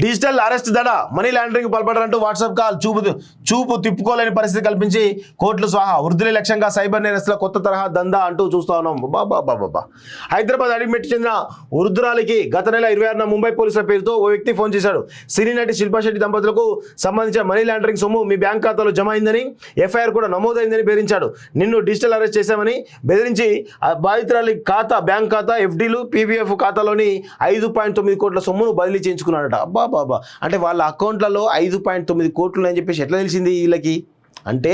Digital arrest దడ money laundering పాల్పడారంటూ WhatsApp call చూపు తిప్పుకోలేని పరిస్థితి కల్పించి కోట్లు స్వాహా వృద్ధులే లక్ష్యంగా సైబర్ నేరస్తుల కొత్త తరహా దందా అంటూ చూస్తా ఉన్నాం. బాబా హైదరాబాద్ అడిమిట్ చెందిన వృద్ధురాలికి గత నెల 26న ముంబై పోలీసుల పేరుతో ఓ వ్యక్తి ఫోన్ చేశాడు. సినీ నటి శిల్పా శెట్టి దంపతులకు సంబంధించిన మనీ లాండరింగ్ సొమ్ము మీ బ్యాంక్ ఖాతాలో జమ అయిందని, ఎఫ్ఐఆర్ కూడా నమోదైందని బెదిరించాడు. నిన్ను డిజిటల్ అరెస్ట్ చేశామని బెదిరించి బాధితురాలి బ్యాంక్ ఖాతా, ఎఫ్డీలు, పీవీఎఫ్ ఖాతాలోని 5.9 కోట్ల సొమ్మును బదిలీ చేయించుకున్నాడట. బాబా అంటే వాళ్ళ అకౌంట్లలో 5.9 కోట్లు అని చెప్పేసి ఎట్లా తెలిసింది వీళ్ళకి? అంటే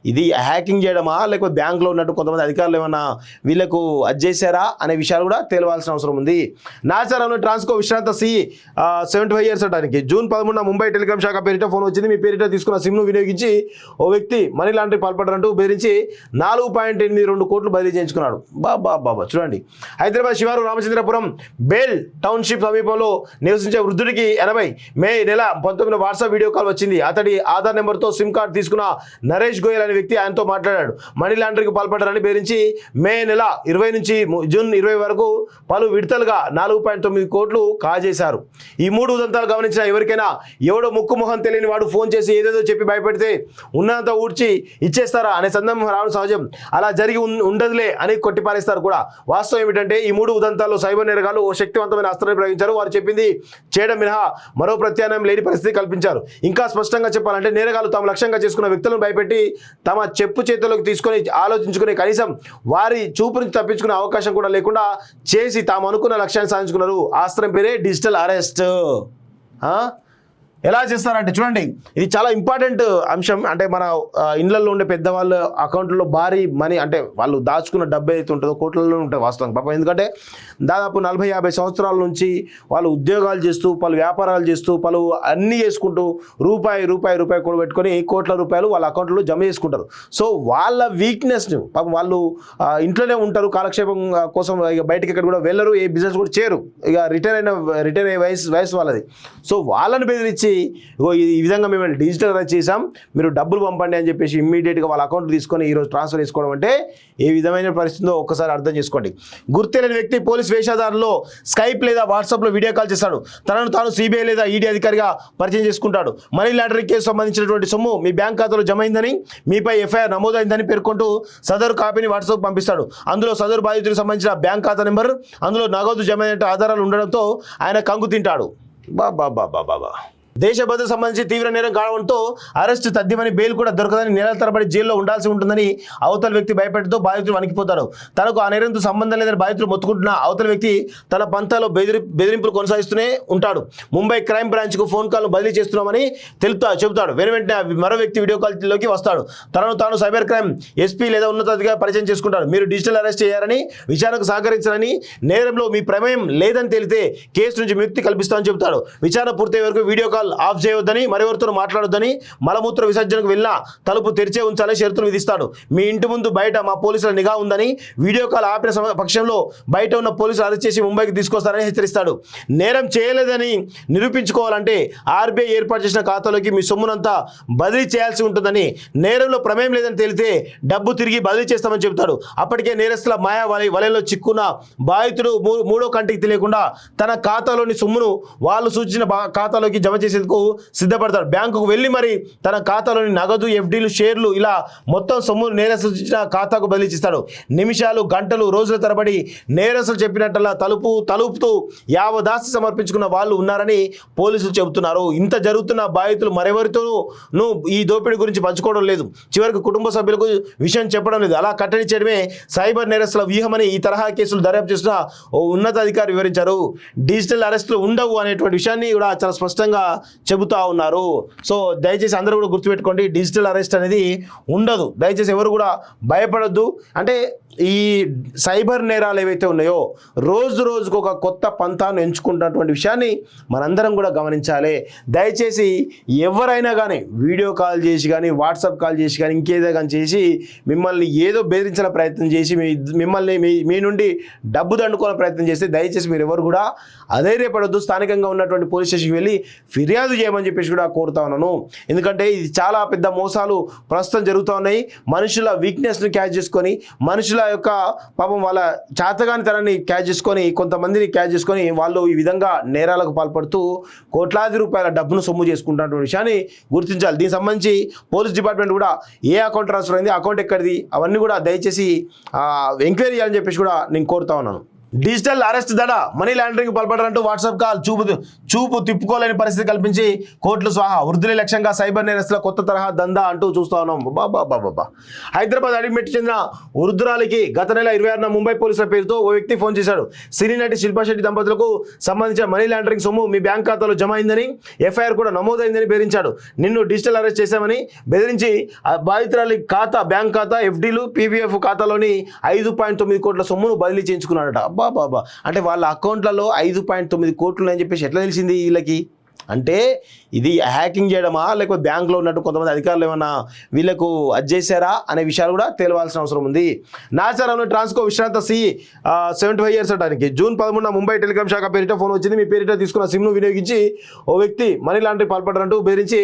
ఇది హ్యాకింగ్ చేయడమా లేకపోతే బ్యాంకులో ఉన్నట్టు కొంతమంది అధికారులు ఏమన్నా వీళ్ళకు అది చేశారా అనే విషయాలు కూడా తేలవాల్సిన అవసరం ఉంది. నాచారంలో ట్రాన్స్కో విశ్రాంత సి 75 ఇయర్స్ అటానికి జూన్ 13న ముంబై టెలికాం శాఖ పేరిట ఫోన్ వచ్చింది. మీ పేరిట తీసుకున్న సిమ్ను వినియోగించి ఓ వ్యక్తి మనీ లాండరింగ్ పాల్పడారంటూ బెదిరించి 4.82 కోట్లు బదిలీ చేయించుకున్నాడు. బాబా చూడండి. హైదరాబాద్ శివారు రామచంద్రపురం బేల్ టౌన్షిప్ సమీపంలో నివసించే వృద్ధుడికి 80 మే నెల 19న వాట్సాప్ వీడియో కాల్ వచ్చింది. అతడి ఆధార్ నెంబర్తో సిమ్ కార్డు తీసుకున్న నరేష్ గోయల్ అనే వ్యక్తి ఆయనతో మాట్లాడాడు. మనీ లాండరింగ్ పాల్పడ్డారని బెదిరించి మే నెల 20 నుంచి జూన్ 20 వరకు పలు విడతలుగా 4.9 కోట్లు కాజేశారు. ఈ 3 ఉదంతాలు గమనించిన ఎవరికైనా ఎవడో ముక్కు మొహం తెలియని వాడు ఫోన్ చేసి ఏదేదో చెప్పి భయపెడితే ఉన్నంత ఊడ్చి ఇచ్చేస్తారా అనే సందర్భం రావడం సహజం. అలా జరిగి ఉండదులే అని కొట్టిపారేస్తారు కూడా. వాస్తవం ఏమిటంటే ఈ 3 ఉదంతాల్లో సైబర్ నేరగాళ్లు ఓ శక్తివంతమైన అస్త్రాన్ని ప్రయోగించారు. వారు చెప్పింది చేయడం మినహా మరో ప్రత్యామ్నాయం లేని పరిస్థితి కల్పించారు. ఇంకా స్పష్టంగా చెప్పాలంటే నేరగాళ్లు తాము లక్ష్యంగా చేసుకున్న వ్యక్తులను భయపెట్టి తమ చెప్పు చేతుల్లోకి తీసుకొని ఆలోచించుకునే, కనీసం వారి చూపు నుంచి తప్పించుకునే అవకాశం కూడా లేకుండా చేసి తాము అనుకున్న లక్ష్యాన్ని సాధించుకున్నారు. ఆస్త్రం పేరే డిజిటల్ అరెస్ట్. ఎలా చేస్తారంటే చూడండి, ఇది చాలా ఇంపార్టెంట్ అంశం. అంటే మన ఇళ్లలో ఉండే పెద్దవాళ్ళ అకౌంట్లో భారీ మనీ, అంటే వాళ్ళు దాచుకున్న డబ్బు అయితే ఉంటుందో కోట్లలో ఉంటుంది వాస్తవం పాపం. ఎందుకంటే దాదాపు 40-50 సంవత్సరాల నుంచి వాళ్ళు ఉద్యోగాలు చేస్తూ, పలు వ్యాపారాలు చేస్తూ, పలు అన్నీ చేసుకుంటూ రూపాయి కూడబెట్టుకొని కోట్ల రూపాయలు వాళ్ళ అకౌంట్లో జమ చేసుకుంటారు. సో వాళ్ళ వీక్నెస్ని పాపం వాళ్ళు ఇంట్లోనే ఉంటారు, కాలక్షేపం కోసం ఇక బయటకి ఎక్కడ కూడా వెళ్ళరు, ఏ బిజినెస్ కూడా చేయరు, ఇక రిటైర్ అయ్యే వయసు వాళ్ళది. సో వాళ్ళని బెదిరించి ఈ విధంగా మేము డిజిటల్ అరెస్ట్ చేసాం, మీరు డబ్బులు పంపండి అని చెప్పేసి ఇమ్మీడియట్గా వాళ్ళ అకౌంట్ తీసుకొని ఈరోజు ట్రాన్స్ఫర్ చేసుకోవడం అంటే ఏ విధమైన పరిస్థితిలో ఒక్కసారి అర్థం చేసుకోండి. గుర్తెలేని వ్యక్తి పోలీస్ వేషధారంలో స్కైప్ లేదా వాట్సాప్లో వీడియో కాల్ చేస్తాడు. తనను తాను సిబిఐ లేదా ఈడీ అధికారిగా పరిచయం చేసుకుంటాడు. మనీ లాండరింగ్ కేసు సంబంధించినటువంటి సొమ్ము మీ బ్యాంక్ ఖాతాలో జమ అయిందని, మీపై ఎఫ్ఐఆర్ నమోదైందని పేర్కొంటూ సదరు కాపీని వాట్సాప్ పంపిస్తాడు. అందులో సదరు బాధితుడికి సంబంధించిన బ్యాంక్ ఖాతా నెంబర్, అందులో నగదు జమ అయినట్టు ఆధారాలు ఉండడంతో ఆయన కంగు తింటాడు. బాబా దేశ భద్రత సంబంధించి తీవ్ర నేరం కావడంతో అరెస్టు తథ్యమని, బెయిల్ కూడా దొరకదని, నెలల తరబడి జైల్లో ఉండాల్సి ఉంటుందని అవతల వ్యక్తి భయపెట్టడంతో బాధితుడు వణికిపోతాడు. తనకు ఆ నేరంతో సంబంధం లేదని బాధితుడు మొత్తుకుంటున్న అవతల వ్యక్తి తన పంతాలో బెదిరింపులు కొనసాగిస్తూనే ఉంటాడు. ముంబై క్రైమ్ బ్రాంచ్కు ఫోన్ కాల్ను బదిలీ చేస్తున్నామని చెబుతాడు. వెంటనే మరో వ్యక్తి వీడియో కాల్లోకి వస్తాడు. తనను తాను సైబర్ క్రైమ్ ఎస్పీ లేదా ఉన్నతాధికారిగా పరిచయం చేసుకుంటాడు. మీరు డిజిటల్ అరెస్ట్ చేయారని, విచారణకు సహకరించాలని, నేరంలో మీ ప్రమేయం లేదని తేలితే కేసు నుంచి విముక్తి కల్పిస్తామని చెబుతాడు. విచారణ పూర్తయ్యే వరకు వీడియో కాల్ ఆఫ్ చేయవద్దని, మరెవరితో మాట్లాడొద్దని, మలమూత్ర విసర్జనకు వెళ్ళినా తలుపు తెరిచే ఉంచాలని షరతులు విధిస్తాడు. మీ ఇంటి ముందు బయట మా పోలీసుల నిఘా ఉందని, వీడియో కాల్ ఆపిన పక్షంలో బయట ఉన్న పోలీసులు అరెస్ట్ చేసి ముంబైకి తీసుకొస్తారని హెచ్చరిస్తాడు. నేరం చేయలేదని నిరూపించుకోవాలంటే ఆర్బీఐ ఏర్పాటు చేసిన ఖాతాలోకి మీ సొమ్మునంతా బదిలీ చేయాల్సి ఉంటుందని, నేరంలో ప్రమేయం లేదని తేలితే డబ్బు తిరిగి బదిలీ చేస్తామని చెబుతాడు. అప్పటికే నేరస్తుల మాయా వలయంలో చిక్కున్న బాధితుడు మూడో కంటికి తెలియకుండా తన ఖాతాలోని సొమ్మును వాళ్ళు సూచించిన ఖాతాలోకి జమ చేసేందుకు సిద్ధపడతాడు. బ్యాంకుకు వెళ్ళి మరి తన ఖాతాలోని నగదు, ఎఫ్డీలు, షేర్లు ఇలా మొత్తం సొమ్మును నేరస్తులు ఇచ్చిన ఖాతాకు బదిలీ చేస్తాడు. నిమిషాలు, గంటలు, రోజుల తరబడి నేరస్తులు చెప్పినట్లా తలుపుతూ యావదాస్తి సమర్పించుకున్న వాళ్ళు ఉన్నారని పోలీసులు చెబుతున్నారు. ఇంత జరుగుతున్న బాధితులు మరెవరితోనూ ఈ దోపిడీ గురించి పంచుకోవడం లేదు. చివరికి కుటుంబ సభ్యులకు విషయం చెప్పడం లేదు. అలా కట్టడి చేయడమే సైబర్ నేరస్తుల వ్యూహమని ఈ తరహా కేసులు దర్యాప్తు చేసిన ఓ ఉన్నతాధికారి వివరించారు. డిజిటల్ అరెస్టులు ఉండవు అనేటువంటి విషయాన్ని కూడా చాలా స్పష్టంగా చెబుతా ఉన్నారు. సో దయచేసి అందరూ కూడా గుర్తుపెట్టుకోండి, డిజిటల్ అరెస్ట్ అనేది ఉండదు. దయచేసి ఎవరు కూడా భయపడొద్దు. అంటే ఈ సైబర్ నేరాలు ఏవైతే ఉన్నాయో రోజుకు ఒక కొత్త పంతాను ఎంచుకుంటున్నటువంటి విషయాన్ని మనందరం కూడా గమనించాలి. దయచేసి ఎవరైనా కానీ వీడియో కాల్ చేసి కానీ, వాట్సాప్ కాల్ చేసి కానీ, ఇంకేదో కానీ చేసి మిమ్మల్ని ఏదో బెదిరించిన ప్రయత్నం చేసి మిమ్మల్ని మీ నుండి డబ్బు దండుకోవాలని ప్రయత్నం చేస్తే దయచేసి మీరు ఎవరు కూడా అధైర్యపడొద్దు. స్థానికంగా ఉన్నటువంటి పోలీస్ స్టేషన్కి వెళ్ళి ఫిర్యాదు చేయమని చెప్పేసి కూడా కోరుతా ఉన్నాను. ఎందుకంటే ఇది చాలా పెద్ద మోసాలు ప్రస్తుతం జరుగుతూ ఉన్నాయి. మనుషుల వీక్నెస్ని క్యాచ్ చేసుకొని, మనుషుల యొక్క పాపం వాళ్ళ చాతగానితనాన్ని క్యాచ్ చేసుకొని కొంతమందిని క్యాచ్ చేసుకొని వాళ్ళు ఈ విధంగా నేరాలకు పాల్పడుతూ కోట్లాది రూపాయల డబ్బును సొమ్ము చేసుకుంటున్నటువంటి విషయాన్ని గుర్తించాలి. దీనికి సంబంధించి పోలీస్ డిపార్ట్మెంట్ కూడా ఏ అకౌంట్ ట్రాన్స్ఫర్ అయింది, అకౌంట్ ఎక్కడిది, అవన్నీ కూడా దయచేసి ఎంక్వైరీ చేయాలని చెప్పేసి కూడా నేను కోరుతా ఉన్నాను. డిజిటల్ అరెస్ట్ దడ మనీ లాండరింగ్ పాల్పడారంటూ వాట్సాప్ కాల్ చూపు తిప్పుకోలేని పరిస్థితి కల్పించి కోట్లు స్వాహా. వృద్ధులే లక్ష్యంగా సైబర్ నేరస్తుల కొత్త తరహా దందా అంటూ చూస్తా ఉన్నాం. బాబా హైదరాబాద్ అడిమిట్ చెందిన వృద్ధురాలికి గత నెల 26న ముంబై పోలీసుల పేరుతో ఓ వ్యక్తి ఫోన్ చేశాడు. సినీ నటి శిల్పా శెట్టి దంపతులకు సంబంధించిన మనీ లాండరింగ్ సొమ్ము మీ బ్యాంక్ ఖాతాలో జమ అయిందని, ఎఫ్ఐఆర్ కూడా నమోదైందని బెదిరించాడు. నిన్ను డిజిటల్ అరెస్ట్ చేశామని బెదిరించి బాధితురాలి బ్యాంక్ ఖాతా, ఎఫ్డీలు, పీపీఎఫ్ ఖాతాలోని 5.9 కోట్ల సొమ్మును బదిలీ చేయించుకున్నాడట. బాబా అంటే వాళ్ళ అకౌంట్లలో 5.9 కోట్లు అని చెప్పేసి ఎట్లా తెలిసింది వీళ్ళకి? అంటే ఇది హ్యాకింగ్ చేయడమా లేకపోతే బ్యాంకులో ఉన్నట్టు కొంతమంది అధికారులు ఏమన్నా వీళ్ళకు అది చేశారా అనే విషయాలు కూడా తెలియాల్సిన అవసరం ఉంది. నాచారంలో ట్రాన్స్కో విశ్రాంత సి 75 ఇయర్స్ అటానికి జూన్ 13న ముంబై టెలికాం శాఖ పేరిట ఫోన్ వచ్చింది. మీ పేరిట తీసుకున్న సిమ్ను వినియోగించి ఓ వ్యక్తి మనీ లాండరింగ్ పాల్పడారంటూ బెదిరించి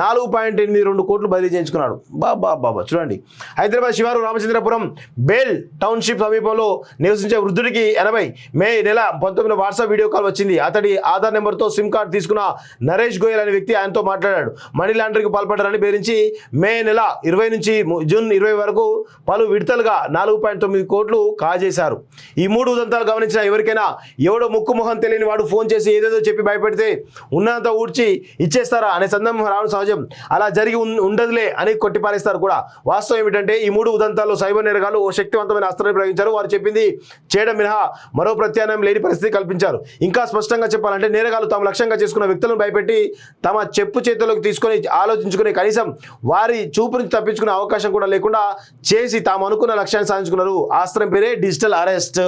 4.82 కోట్లు బదిలీ చేయించుకున్నాడు. బాబా చూడండి. హైదరాబాద్ శివారు రామచంద్రపురం బేల్ టౌన్షిప్ సమీపంలో నివసించే వృద్ధుడికి 80 మే నెల 19న వాట్సాప్ వీడియో కాల్ వచ్చింది. అతడి ఆధార్ నెంబర్తో సిమ్ కార్డు తీసుకున్న నరేష్ గోయల్ అనే వ్యక్తి ఆయనతో మాట్లాడాడు. మనీ లాండరింగ్ పాల్పడ్డారని బెదిరించి మే నెల 20 నుంచి జూన్ 20 వరకు పలు విడతలుగా 4.9 కోట్లు కాజేశారు. ఈ 3 ఉదంతాలు గమనించిన ఎవరికైనా ఎవడో ముక్కు మొహం తెలియని వాడు ఫోన్ చేసి ఏదేదో చెప్పి భయపెడితే ఉన్నంత ఊడ్చి ఇచ్చేస్తారా అనే సందర్భం రావడం సహజం. అలా జరిగి ఉండదులే అని కొట్టిపారేస్తారు కూడా. వాస్తవం ఏమిటంటే ఈ 3 ఉదంతాల్లో సైబర్ నేరగాళ్లు ఓ శక్తివంతమైన అస్త్రాన్ని ప్రయోగించారు. వారు చెప్పింది చేయడం మినహా మరో ప్రత్యామ్నాయం లేని పరిస్థితి కల్పించారు. ఇంకా స్పష్టంగా చెప్పాలంటే నేరగాళ్లు తాము లక్ష్యంగా చేసుకున్న వ్యక్తులను భయపెట్టి తమ చెప్పు చేతుల్లోకి తీసుకొని ఆలోచించుకుని కనీసం వారి చూపు నుంచి తప్పించుకునే అవకాశం కూడా లేకుండా చేసి తాము అనుకున్న లక్ష్యాన్ని సాధించుకున్నారు. ఆస్త్రం పేరే డిజిటల్ అరెస్ట్.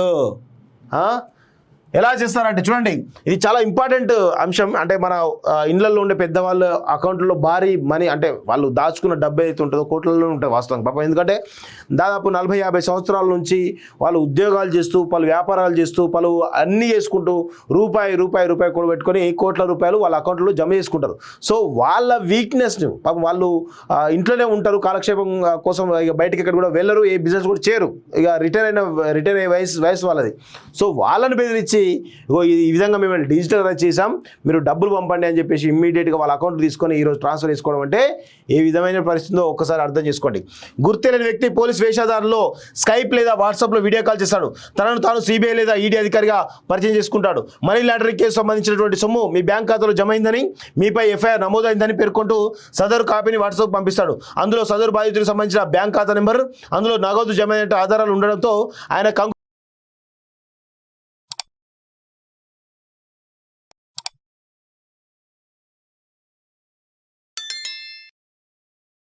ఎలా చేస్తారంటే చూడండి, ఇది చాలా ఇంపార్టెంట్ అంశం. అంటే మన ఇళ్లలో ఉండే పెద్దవాళ్ళ అకౌంట్లో భారీ మనీ, అంటే వాళ్ళు దాచుకున్న డబ్బు అయితే ఉంటుందో కోట్లలో ఉంటాయి వాస్తవం పాపం. ఎందుకంటే దాదాపు 40-50 సంవత్సరాల నుంచి వాళ్ళు ఉద్యోగాలు చేస్తూ పలు వ్యాపారాలు చేస్తూ పలు అన్నీ చేసుకుంటూ రూపాయి కూడబెట్టుకొని కోట్ల రూపాయలు వాళ్ళ అకౌంట్లో జమ చేసుకుంటారు. సో వాళ్ళ వీక్నెస్ని పాపం వాళ్ళు ఇంట్లోనే ఉంటారు, కాలక్షేపం కోసం ఇక బయటకి ఎక్కడ కూడా వెళ్ళరు, ఏ బిజినెస్ కూడా చేయరు, ఇక రిటైర్ అయ్యే వయసు వాళ్ళది. సో వాళ్ళని బెదిరించి ఈ విధంగా మేము డిజిటల్ అరెస్ట్ చేసాం, మీరు డబ్బులు పంపండి అని చెప్పేసి ఇమ్మీడియట్గా వాళ్ళ అకౌంట్ తీసుకొని ఈరోజు ట్రాన్స్ఫర్ చేసుకోవడం అంటే ఏ విధమైన పరిస్థితుందో ఒక్కసారి అర్థం చేసుకోండి. గుర్తులేని వ్యక్తి పోలీస్ వేషధారంలో స్కైప్ లేదా వాట్సాప్లో వీడియో కాల్ చేస్తాడు. తనను తాను సిబిఐ లేదా ఈడీ అధికారిగా పరిచయం చేసుకుంటాడు. మనీ లాండరింగ్ కేసు సంబంధించినటువంటి సొమ్ము మీ బ్యాంక్ ఖాతాలో జమ అయిందని, మీపై ఎఫ్ఐఆర్ నమోదైందని పేర్కొంటూ సదరు కాపీని వాట్సాప్ పంపిస్తాడు. అందులో సదరు బాధితుడికి సంబంధించిన బ్యాంక్ ఖాతా నెంబర్, అందులో నగదు జమ అయిన ఆధారాలు ఉండడంతో ఆయన